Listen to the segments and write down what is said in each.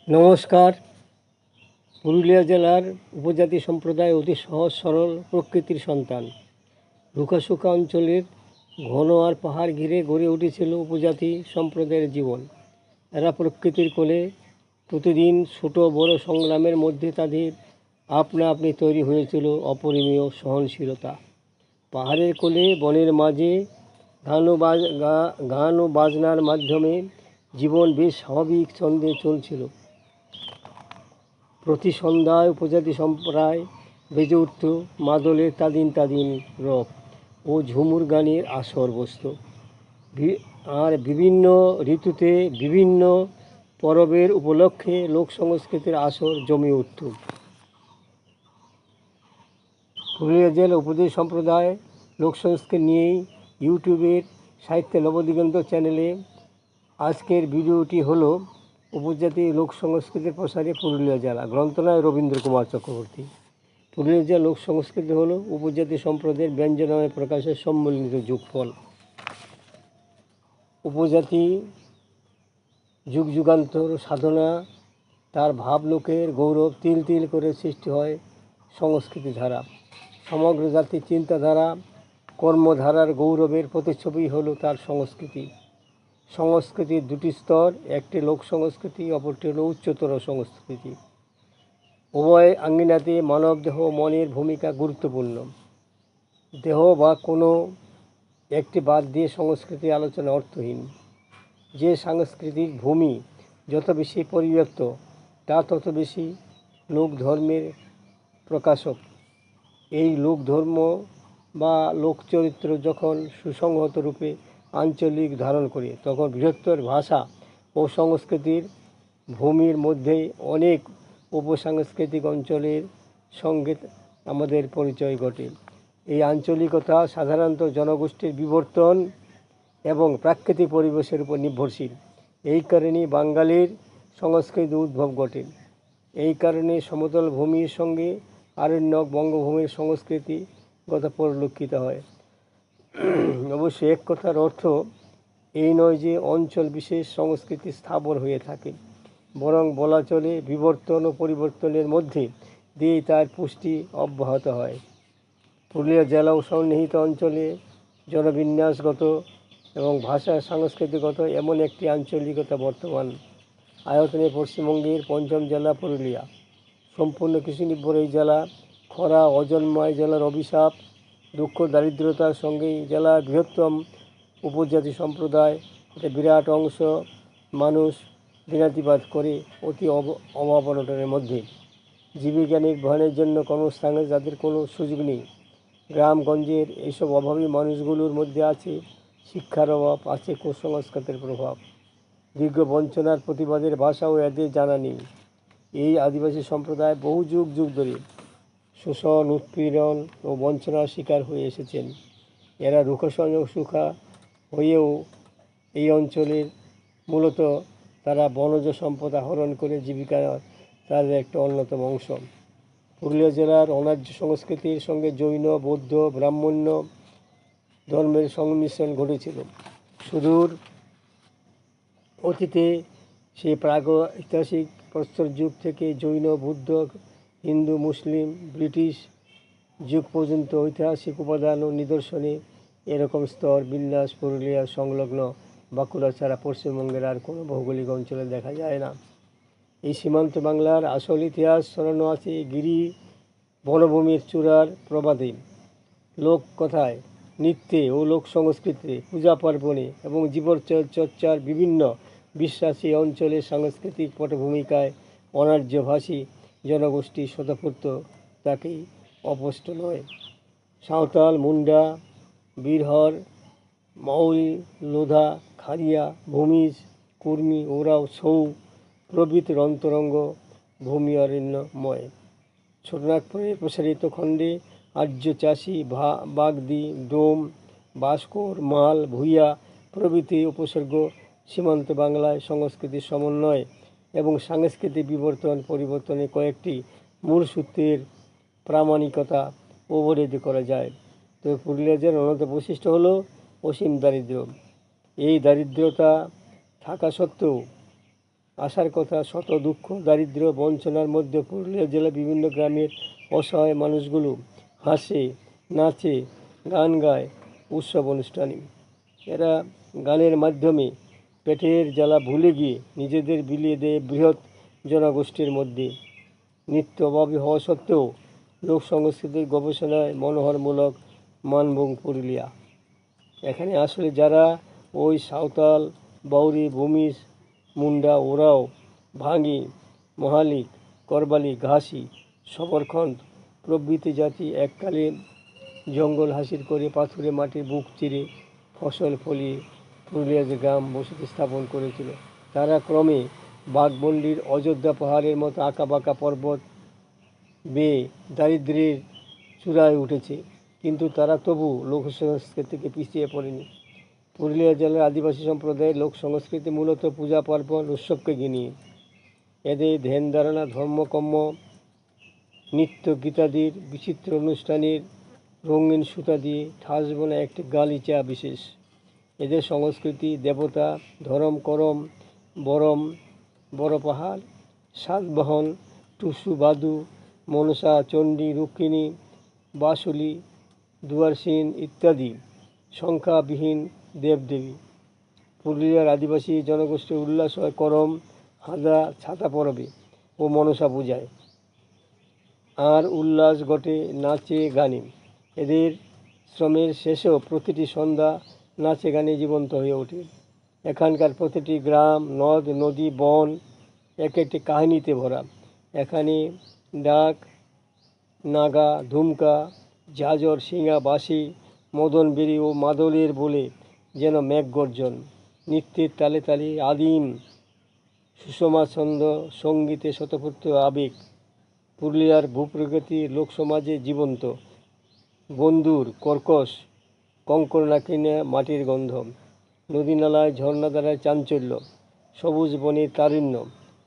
নমস্কার। পুরুলিয়া জেলার উপজাতি সম্প্রদায় অতি সহজ সরল প্রকৃতির সন্তান। রুখাসুখা অঞ্চলের ঘন আর পাহাড় ঘিরে গড়ে উঠেছিল উপজাতি সম্প্রদায়ের জীবন। এরা প্রকৃতির কোলে প্রতিদিন ছোট বড় সংগ্রামের মধ্যে তাদের আপনা আপনি তৈরি হয়েছিল অপরিমেয় সহনশীলতা। পাহাড়ের কোলে বনের মাঝে গান ও বাজনার মাধ্যমে জীবন বেশ স্বাভাবিক ছন্দে চলছিল। প্রতি সন্ধ্যায় উপজাতি সম্প্রদায় বেজে উঠত মাদলের তাদিন তাদিন রব ও ঝুমুর গানের আসর বসত। আর বিভিন্ন ঋতুতে বিভিন্ন পরবের উপলক্ষে লোক সংস্কৃতির আসর জমে উঠত। পুরুলিয়া জেলা উপজাতি সম্প্রদায় লোক সংস্কৃতি নিয়েই ইউটিউবের সাহিত্যে নবদিগন্ত চ্যানেলে আজকের ভিডিওটি হলো উপজাতি লোক সংস্কৃতির প্রসারে পুরুলিয়া জেলা। গ্রন্থনায় রবীন্দ্র কুমার চক্রবর্তী। পুরুলিয়া জেলা লোক সংস্কৃতি হলো উপজাতি সম্প্রদায়ের ব্যঞ্জনামে প্রকাশের সম্মিলিত যুগফল। উপজাতি যুগ যুগান্তর সাধনা তার ভাবলোকের গৌরব তিল তিল করে সৃষ্টি হয় সংস্কৃতি ধারা। সমগ্র জাতির চিন্তাধারা কর্মধারার গৌরবের প্রতিচ্ছবি হলো তার সংস্কৃতি। সংস্কৃতির দুটি স্তর, একটি লোক সংস্কৃতি, অপরটি হল উচ্চতর সংস্কৃতি। উভয় আঙ্গিনাতে মানব দেহ মনের ভূমিকা গুরুত্বপূর্ণ। দেহ বা কোনো একটি বাদ দিয়ে সংস্কৃতি আলোচনা অর্থহীন। যে সাংস্কৃতিক ভূমি যত বেশি পরিব্যাপ্ত তা তত বেশি লোকধর্মের প্রকাশক। এই লোকধর্ম বা লোকচরিত্র যখন সুসংহত রূপে আঞ্চলিক ধারণ করে তখন বৃহত্তর ভাষা ও সংস্কৃতির ভূমির মধ্যেই অনেক উপসাংস্কৃতিক অঞ্চলের সঙ্গে আমাদের পরিচয় ঘটে। এই আঞ্চলিকতা সাধারণত জনগোষ্ঠীর বিবর্তন এবং প্রাকৃতিক পরিবেশের উপর নির্ভরশীল। এই কারণে বাঙালির সংস্কৃতির উদ্ভব ঘটে। এই কারণে সমতল ভূমির সঙ্গে আরণ্যক বঙ্গভূমির সংস্কৃতিগত পরিলক্ষিত হয়। অবশ্য এক কথার অর্থ এই নয় যে অঞ্চল বিশেষ সংস্কৃতি স্থাবর হয়ে থাকে, বরং বলা চলে বিবর্তন ও পরিবর্তনের মধ্যে দিয়েই তার পুষ্টি অব্যাহত হয়। পুরুলিয়া জেলা ও সন্নিহিত অঞ্চলে জনবিন্যাসগত এবং ভাষা সাংস্কৃতিকগত এমন একটি আঞ্চলিকতা বর্তমান। আয়তনে পশ্চিমবঙ্গের পঞ্চম জেলা পুরুলিয়া। সম্পূর্ণ কৃষিনির্ভর এই জেলা খরা অজন্ময় জেলার অভিশাপ, দুঃখ দারিদ্রতার সঙ্গেই জেলার বৃহত্তম উপজাতি সম্প্রদায় একটা বিরাট অংশ মানুষ দিনাতিপাত করে অতি অভাব অনটনের মধ্যে। জীবিকা নির্বাহের জন্য কর্মস্থানে যাদের কোনো সুযোগ নেই। গ্রামগঞ্জের এইসব অভাবী মানুষগুলোর মধ্যে আছে শিক্ষার অভাব, আছে কুসংস্কারের প্রভাব, দীর্ঘ বঞ্চনার প্রতিবাদের ভাষাও এদের জানা নেই। এই আদিবাসী সম্প্রদায় বহু যুগ যুগ ধরে শোষণ, উৎপীড়ন ও বঞ্চনার শিকার হয়ে এসেছেন। এরা রুখা হয়েও এই অঞ্চলের মূলত তারা বনজ সম্পদ আহরণ করে জীবিকা তাদের একটা অন্যতম অংশ। পুরুলিয়া জেলার অনার্য সংস্কৃতির সঙ্গে জৈন, বৌদ্ধ, ব্রাহ্মণ্য ধর্মের সংমিশ্রণ ঘটেছিল। সুদূর অতীতে সেই প্রাগৈতিহাসিক প্রস্তর যুগ থেকে জৈন, বৌদ্ধ, হিন্দু, মুসলিম, ব্রিটিশ যুগ পর্যন্ত ঐতিহাসিক উপাদান ও নিদর্শনে এরকম স্তর বিন্যাস পুরুলিয়ার সংলগ্ন বাঁকুড়া ছাড়া পশ্চিমবঙ্গের আর কোনো ভৌগোলিক অঞ্চলে দেখা যায় না। এই সীমান্ত বাংলার আসল ইতিহাস ছড়ানো আছে গিরি বনভূমির চূড়ার প্রবাদে, লোককথায়, নৃত্যে ও লোক সংস্কৃতিতে, পূজা পার্বণে এবং জীবনচর্চার বিভিন্ন বিশ্বাসী অঞ্চলের সাংস্কৃতিক পটভূমিকায় অনার্যভাষী জনগোষ্ঠী স্বতঃস্ফূর্ত তাকেই অস্পষ্ট নয়। সাঁওতাল, মুন্ডা, বীরহর, মাউরি, লোধা, খারিয়া, ভূমিজ, কুর্মি, ওরাও, ছৌ প্রভৃতির অন্তরঙ্গ ভূমি অরণ্যময়। ছোটনাগপুরের প্রসারিত খণ্ডে আর্য, চাষি, বাগদি, ডোম, ভাস্কর, মাল, ভূঁইয়া প্রভৃতি উপসর্গ সীমান্ত বাংলায় সংস্কৃতির সমন্বয় এবং সাংস্কৃতিক বিবর্তন পরিবর্তনে কয়েকটি মূল সূত্রের প্রামাণিকতা অবরোধ করা যায়। তবে পুরুলিয়া জেলার অন্যতম বৈশিষ্ট্য হলো অসীম দারিদ্র্য। এই দারিদ্রতা থাকা সত্ত্বেও আসার কথা শত দুঃখ দারিদ্র্য বঞ্চনার মধ্যে পুরুলিয়া জেলার বিভিন্ন গ্রামের অসহায় মানুষগুলো হাসে, নাচে, গান গায় উৎসব অনুষ্ঠানে। এরা গানের মাধ্যমে পেটের জ্বালা ভুলে গিয়ে নিজেদের বিলিয়ে দেয় বৃহৎ জনগোষ্ঠীর মধ্যে। নিত্য অভাবী হওয়া সত্ত্বেও লোক সংস্কৃতির গবেষণায় মনোহরমূলক মানভূম পুরুলিয়া। এখানে আসলে যারা ওই সাঁওতাল, বাউরি, ভূমিজ, মুন্ডা, ওরাও, ভাঙি, মহালিক, করবালি, ঘাসি, সবরখন্ড প্রভৃতি জাতি এককালে জঙ্গল হাসিল করে পাথুরে মাটির বুক চিরে ফসল ফলিয়ে পুরুলিয়ার গ্রাম বসতি স্থাপন করেছিল। তারা ক্রমে বাঘমন্ডির অযোধ্যা পাহাড়ের মতো আঁকাবাঁকা পর্বত বেয়ে দারিদ্র্যের চূড়ায় উঠেছে, কিন্তু তারা তবু লোক সংস্কৃতি থেকে পিছিয়ে পড়েনি। পুরুলিয়া জেলার আদিবাসী সম্প্রদায়ের লোক সংস্কৃতি মূলত পূজা পার্বণ উৎসবকে ঘিনিয়ে। এদের ধ্যান ধারণা, ধর্মকর্ম, নৃত্য গীতাদির বিচিত্র অনুষ্ঠানের রঙিন সুতা দিয়ে ঠাস বোনা একটি গালিচা বিশেষ। এদের সংস্কৃতি দেবতা, ধরম করম, বরম, বড় পাহাড়, সাতবাহন, টুসু, বাদু, মনসা, চণ্ডী, রুক্মিণী, বাসুলি, দুয়ারসীন ইত্যাদি সংখ্যাবিহীন দেবদেবী। পুরুলিয়ার আদিবাসী জনগোষ্ঠীর উল্লাস হয় করম, হাদা, ছাতা পরবে ও মনসা পূজায়, আর উল্লাস ঘটে নাচে গানে। এদের শ্রমের শেষেও প্রতিটি সন্ধ্যা নাচে গানে জীবন্ত হয়ে ওঠে। এখানকার প্রতিটি গ্রাম, নদ, নদী, বন এক একটি কাহিনীতে ভরা। এখানে ডাক, নাগা, ধুমকা, ঝাঁঝর, শিঙা, বাঁশি, মদনবেড়ি ও মাদলের বলে যেন মেঘগর্জন। নৃত্যের তালে তালে আদিম সুষমা ছন্দ, সঙ্গীতে স্বতঃস্ফূর্ত আবেগ। পুরুলিয়ার ভূপ্রকৃতি লোকসমাজে জীবন্ত। বন্ধুর কর্কশ কঙ্করনাকিনা মাটির গন্ধ, নদীনালায় ঝর্ণাধারায় চাঞ্চল্য, সবুজ বনের তারুণ্য,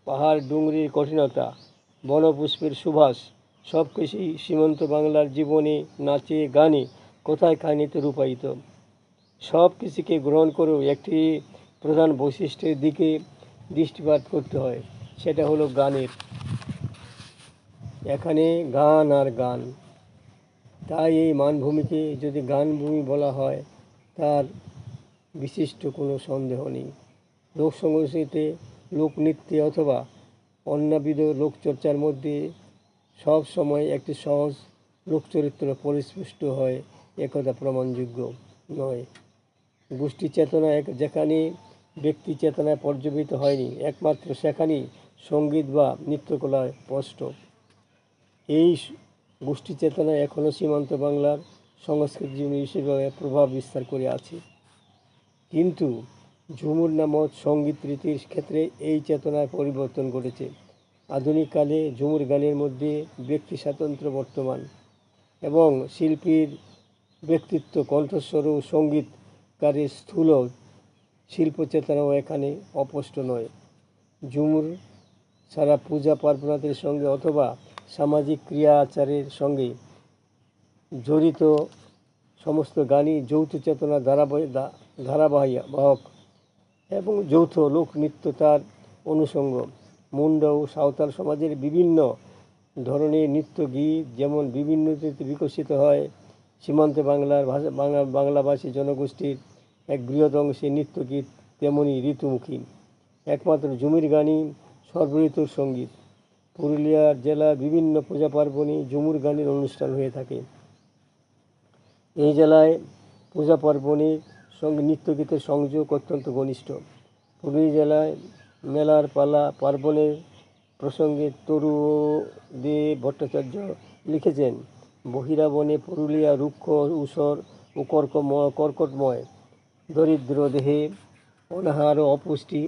পাহাড় ডুংরির কঠিনতা, বনপুষ্পের সুবাস সব কিছুই সীমান্ত বাংলার জীবনে, নাচে, গানে, কথায় কাহিনীতে রূপায়িত। সব কিছুকে গ্রহণ করেও একটি প্রধান বৈশিষ্ট্যের দিকে দৃষ্টিপাত করতে হয়, সেটা হলো গানের। এখানে গান আর গান। তাই এই মানভূমিকে যদি গানভূমি বলা হয় তার বিশিষ্ট কোনো সন্দেহ নেই। লোক সংস্কৃতিতে, লোকনৃত্যে অথবা অন্যবিধ লোকচর্চার মধ্যে সব সময় একটি সহজ লোকচরিত্র পরিস্পষ্ট হয়, একথা প্রমাণযোগ্য নয়। গোষ্ঠী চেতনা যেখানে ব্যক্তি চেতনায় পর্যবিত হয়নি, একমাত্র সেখানেই সঙ্গীত বা নৃত্যকলায় স্পষ্ট। এই গোষ্ঠী চেতনা এখনও সীমান্ত বাংলার সংস্কৃতি জীবনে বিশেষভাবে প্রভাব বিস্তার করে আছে। কিন্তু ঝুমুর নামক সঙ্গীত রীতির ক্ষেত্রে এই চেতনার পরিবর্তন ঘটেছে। আধুনিক কালে ঝুমুর গানের মধ্যে ব্যক্তি স্বাতন্ত্র্য বর্তমান এবং শিল্পীর ব্যক্তিত্ব, কণ্ঠস্বর ও সঙ্গীতকারের স্থূল শিল্প চেতনাও এখানে অস্পষ্ট নয়। ঝুমুর ছাড়া পূজা পার্বণাদের সঙ্গে অথবা সামাজিক ক্রিয়া আচারের সঙ্গে জড়িত সমস্ত গানই যৌথ চেতনা ধারাবাহক এবং যৌথ লোকনৃত্য তার অনুষঙ্গ। মুন্ডা ও সাঁওতাল সমাজের বিভিন্ন ধরনের নৃত্য গীত যেমন বিভিন্ন ঋতুতে বিকশিত হয়, সীমান্তে বাংলাভাষী জনগোষ্ঠীর এক বৃহৎ অংশে নৃত্যগীত তেমনই ঋতুমুখী। একমাত্র ঝুমুর গানই সর্বঋতুর সঙ্গীত। পুরুলিয়া জেলার বিভিন্ন পূজা পার্বণে ঝুমুর গানের অনুষ্ঠান হয়ে থাকে। এই জেলায় পূজা পার্বণের সঙ্গে নৃত্যগীতের সংযোগ অত্যন্ত ঘনিষ্ঠ। পুরুলিয়া জেলায় মেলার পালা পার্বণের প্রসঙ্গে তরু দে ভট্টাচার্য লিখেছেন, বহিরাবনে পুরুলিয়া রুক্ষ, ঊষর ও কর্কটময়, দরিদ্র দেহে অনাহার ও অপুষ্টি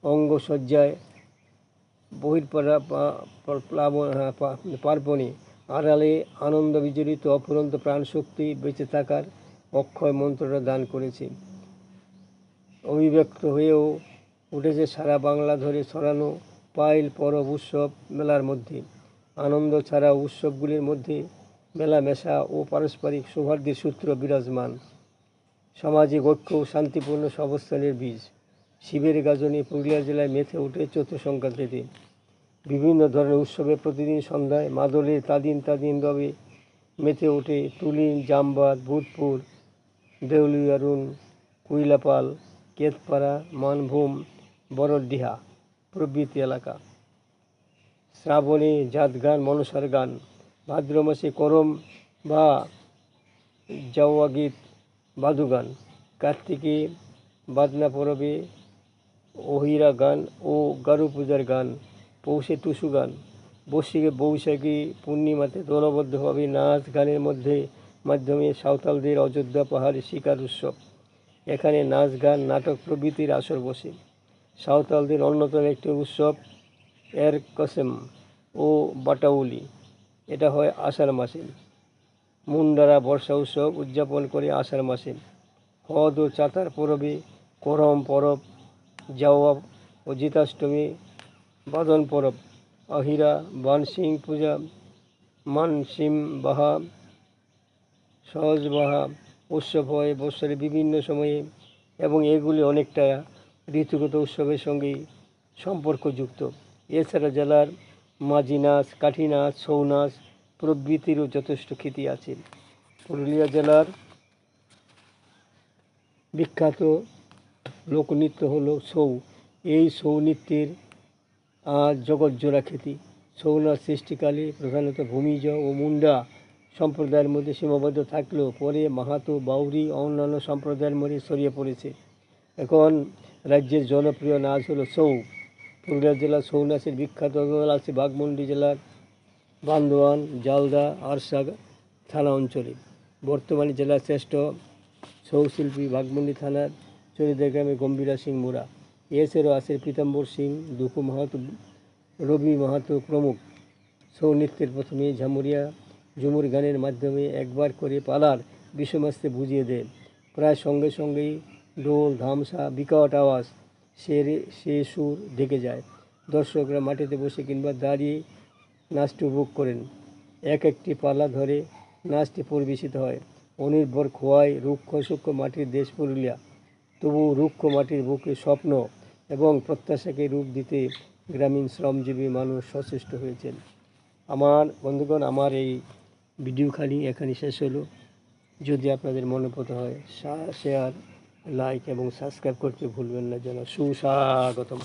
অঙ্গসজ্জায় পার্বণে আড়ালে আনন্দ বিজড়িত অফুরন্ত প্রাণশক্তি বেঁচে থাকার অক্ষয় মন্ত্রটা দান করেছে। অভিব্যক্ত হয়েও উঠেছে সারা বাংলা ধরে ছড়ানো পাইল পরব উৎসব মেলার মধ্যে। আনন্দ ছাড়া উৎসবগুলির মধ্যে মেলামেশা ও পারস্পরিক সৌহার্দ্যের সূত্র বিরাজমান। সামাজিক ঐক্য ও শান্তিপূর্ণ সহাবস্থানের বীজ। শিবের গাজনে পুরুলিয়া জেলায় মেতে ওঠে চৈত্র সংক্রান্তিতে। বিভিন্ন ধরনের উৎসবে প্রতিদিন সন্ধ্যায় মাদলের তাদিন রবে মেতে ওঠে তুলিন, জামবাদ, ভূতপুর, দেউলিয়ারুন, কুইলাপাল, কেতপাড়া, মানভূম, বড়ডিহা প্রভৃতি এলাকা। শ্রাবণে জাত গান, মনসার গান, ভাদ্র মাসে করম বা জাওয়া গীত, বাদু গান, কার্তিকে বাদনা পরবে অহিরা গান ও গারু পূজার গান, পৌষে টুসু গান, বৈশাখী পূর্ণিমাতে দলবদ্ধভাবে নাচ গানের মাধ্যমে সাঁওতালদের অযোধ্যা পাহাড়ে শিকার উৎসব। এখানে নাচ গান, নাটক প্রভৃতির আসর বসে। সাঁওতালদের অন্যতম একটি উৎসব এর কসেম ও বাটাউলি, এটা হয় আষাঢ় মাসে। মুন্ডারা বর্ষা উৎসব উদযাপন করে আষাঢ় মাসে। হদ ও চাতার পরবে করম পরব, জাওয়া ও জিতাষ্টমী বাদন পরব, অহিরা, বানসিং পূজা, মানসিম বাহা, সহজ বাহা উৎসব হয় বৎসরের বিভিন্ন সময়ে এবং এগুলি অনেকটা ঋতুগত উৎসবের সঙ্গেই সম্পর্কযুক্ত। এছাড়া জেলার মাঝি নাচ, কাঠি নাচ, ছৌ নাচ প্রভৃতিরও যথেষ্ট খ্যাতি আছে। পুরুলিয়া জেলার বিখ্যাত লোকনৃত্য হলো ছৌ। এই ছৌ নৃত্যের জগৎজোড়া খ্যাতি। ছৌ নাচ সৃষ্টিকালে প্রধানত ভূমিজ ও মুন্ডা সম্প্রদায়ের মধ্যে সীমাবদ্ধ থাকলেও পরে মাহাতো, বাউরি ও অন্যান্য সম্প্রদায়ের মধ্যে ছড়িয়ে পড়েছে। এখন রাজ্যের জনপ্রিয় নাচ হলো ছৌ। পুরুলিয়া জেলার ছৌ নাচের বিখ্যাত দল আছে বাঘমুন্ডি জেলার বান্দোয়ান, জালদা, আরসা থানা অঞ্চলে। বর্তমানে জেলার শ্রেষ্ঠ ছৌ শিল্পী বাঘমুন্ডি থানার চরিদা গ্রামে গম্ভীরা সিং মোরা। এছাড়াও আছে পীতাম্বর সিং, দুঃখু মাহাতো, রবি মাহাতো প্রমুখ। ছৌ নৃত্যের প্রথমে ঝুমুর গানের মাধ্যমে একবার করে পালার বিষয়বস্তু বুঝিয়ে দেয়। প্রায় সঙ্গে সঙ্গেই ঢোল, ধামসা, বিকট আওয়াজ সে সুর ঢেকে যায়। দর্শকরা মাটিতে বসে কিংবা দাঁড়িয়ে নাচটি উপভোগ করেন। একটি পালা ধরে নাচটি পরিবেশিত হয়। অনির্ভর খোয়াই রুক্ষ সূক্ষ্ম মাটির দেশ পুরুলিয়া, তবু রুক্ষ মাটির বুকে স্বপ্ন এবং প্রত্যাশাকে রূপ দিতে গ্রামীণ শ্রমজীবী মানুষ সচেষ্ট হয়েছেন। আমার বন্ধুগণ, আমার এই ভিডিওখানি এখানে শেষ হলো। যদি আপনাদের মনোনীত হয় শেয়ার, লাইক এবং সাবস্ক্রাইব করতে ভুলবেন না। যেন সুস্বাগতম।